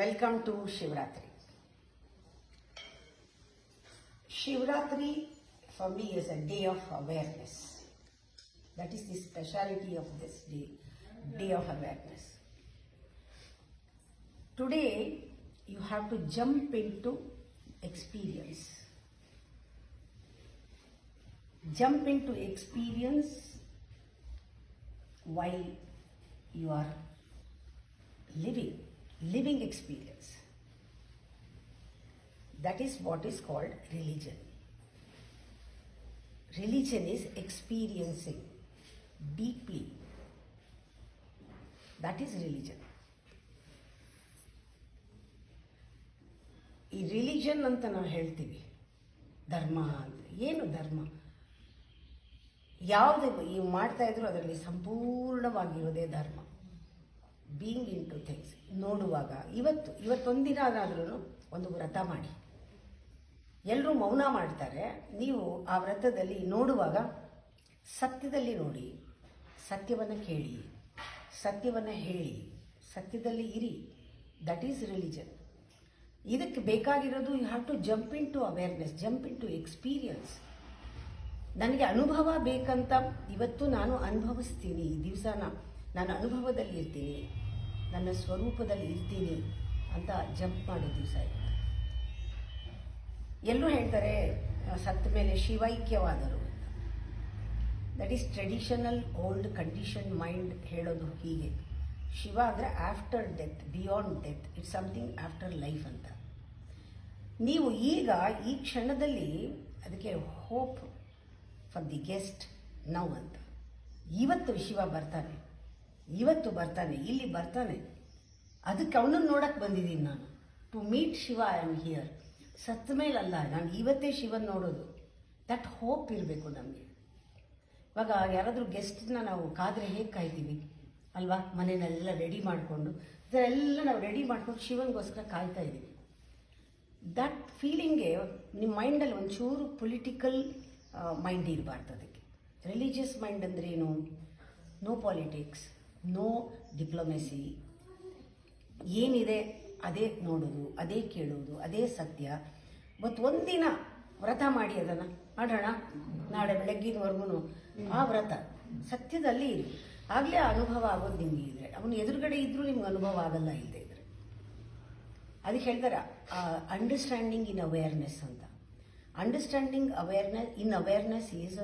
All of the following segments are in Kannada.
Welcome to Shivratri. Shivratri for me is a day of awareness. That is the speciality of this day of awareness. Today you have to jump into experience. Jump into experience while you are living experience. That is what is called religion. Religion is experiencing deeply. That is religion. ಈ ರಿಲಿಜನ್ ಅಂತ ನಾವು ಹೇಳ್ತೀವಿ, ಧರ್ಮ ಅಂದರೆ ಏನು ಧರ್ಮ? ಯಾವುದೇ ನೀವು ಮಾಡ್ತಾ ಇದ್ರು ಅದರಲ್ಲಿ ಸಂಪೂರ್ಣವಾಗಿರೋದೇ ಧರ್ಮ. Being into things. ನೋಡುವಾಗ ಇವತ್ತೊಂದಿನ ಆದ್ರೂ ಒಂದು ವ್ರತ ಮಾಡಿ. ಎಲ್ಲರೂ ಮೌನ ಮಾಡ್ತಾರೆ, ನೀವು ಆ ವ್ರತದಲ್ಲಿ ನೋಡುವಾಗ ಸತ್ಯದಲ್ಲಿ ನೋಡಿ, ಸತ್ಯವನ್ನು ಕೇಳಿ, ಸತ್ಯವನ್ನು ಹೇಳಿ, ಸತ್ಯದಲ್ಲಿ ಇರಿ. That is religion. ಇದಕ್ಕೆ ಬೇಕಾಗಿರೋದು you have to jump into awareness, jump into experience. ನನಗೆ ಅನುಭವ ಬೇಕಂತ ಇವತ್ತು ನಾನು ಅನುಭವಿಸ್ತೀನಿ, ಈ ದಿವಸ ನಾನು ಅನುಭವದಲ್ಲಿ ಇರ್ತೀನಿ, ನನ್ನ ಸ್ವರೂಪದಲ್ಲಿ ಇರ್ತೀನಿ ಅಂತ ಜಂಪ್ ಮಾಡೋ ದಿವಸ ಇದೆ. ಎಲ್ಲರೂ ಹೇಳ್ತಾರೆ ಸತ್ತ ಮೇಲೆ ಶಿವೈಕ್ಯವಾದರು ಅಂತ. That is traditional old condition mind ಹೇಳೋದು ಹೀಗೆ. ಶಿವ ಅಂದರೆ after death, beyond death, it's something after life ಅಂತ. ನೀವು ಈಗ ಈ ಕ್ಷಣದಲ್ಲಿ ಅದಕ್ಕೆ hope for the guest now ಅಂತ. ಇವತ್ತು ಶಿವ ಬರ್ತಾನೆ, ಇವತ್ತು ಬರ್ತಾನೆ, ಇಲ್ಲಿ ಬರ್ತಾನೆ. ಅದಕ್ಕೆ ಅವನನ್ನು ನೋಡಕ್ಕೆ ಬಂದಿದ್ದೀನಿ ನಾನು. To meet Shiva I am here. ಸತ್ತ ಮೇಲಲ್ಲ, ನಾನು ಇವತ್ತೇ ಶಿವನ್ ನೋಡೋದು. ದಟ್ ಹೋಪ್ ಇರಬೇಕು ನಮಗೆ. ಇವಾಗ ಯಾರಾದರೂ ಗೆಸ್ಟನ್ನ ನಾವು ಕಾದರೆ ಹೇಗೆ ಕಾಯ್ತೀವಿ ಅಲ್ವಾ? ಮನೆಯಲ್ಲೆಲ್ಲ ರೆಡಿ ಮಾಡಿಕೊಂಡು ಇದೆಲ್ಲ ನಾವು ರೆಡಿ ಮಾಡ್ಕೊಂಡು ಶಿವನಿಗೋಸ್ಕರ ಕಾಯ್ತಾ ಇದ್ದೀವಿ. ದಟ್ ಫೀಲಿಂಗ್ಗೆ ನಿಮ್ಮ ಮೈಂಡಲ್ಲಿ ಒಂಚೂರು ಪೊಲಿಟಿಕಲ್ ಮೈಂಡ್ ಇರಬಾರ್ದು. ಅದಕ್ಕೆ ರಿಲಿಜಿಯಸ್ ಮೈಂಡ್ ಅಂದರೆ ಏನು? No politics, no diplomacy. ಏನಿದೆ ಅದೇ ನೋಡೋದು, ಅದೇ ಕೇಳೋದು, ಅದೇ ಸತ್ಯ. ಮತ್ತು ಒಂದಿನ ವ್ರತ ಮಾಡಿ, ಅದನ್ನು ಮಾಡೋಣ ನಾಳೆ ಬೆಳಗ್ಗಿನವರೆಗೂ ಆ ವ್ರತ ಸತ್ಯದಲ್ಲಿ ಇರಿ. ಆಗಲೇ ಅನುಭವ ಆಗೋದು ನಿಮಗೆ. ಇದ್ರೆ ಅವನು ಎದುರುಗಡೆ ಇದ್ದರೂ ನಿಮ್ಗೆ ಅನುಭವ ಆಗಲ್ಲ ಇಲ್ಲದೆ ಇದ್ರೆ. ಅದಕ್ಕೆ ಹೇಳ್ತಾರೆ ಅಂಡರ್ಸ್ಟ್ಯಾಂಡಿಂಗ್ ಇನ್ ಅವೇರ್ನೆಸ್ ಅಂತ. Understanding awareness is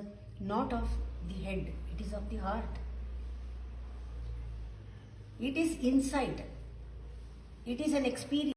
not of the head, it is of the heart. It is insight. It is an experience.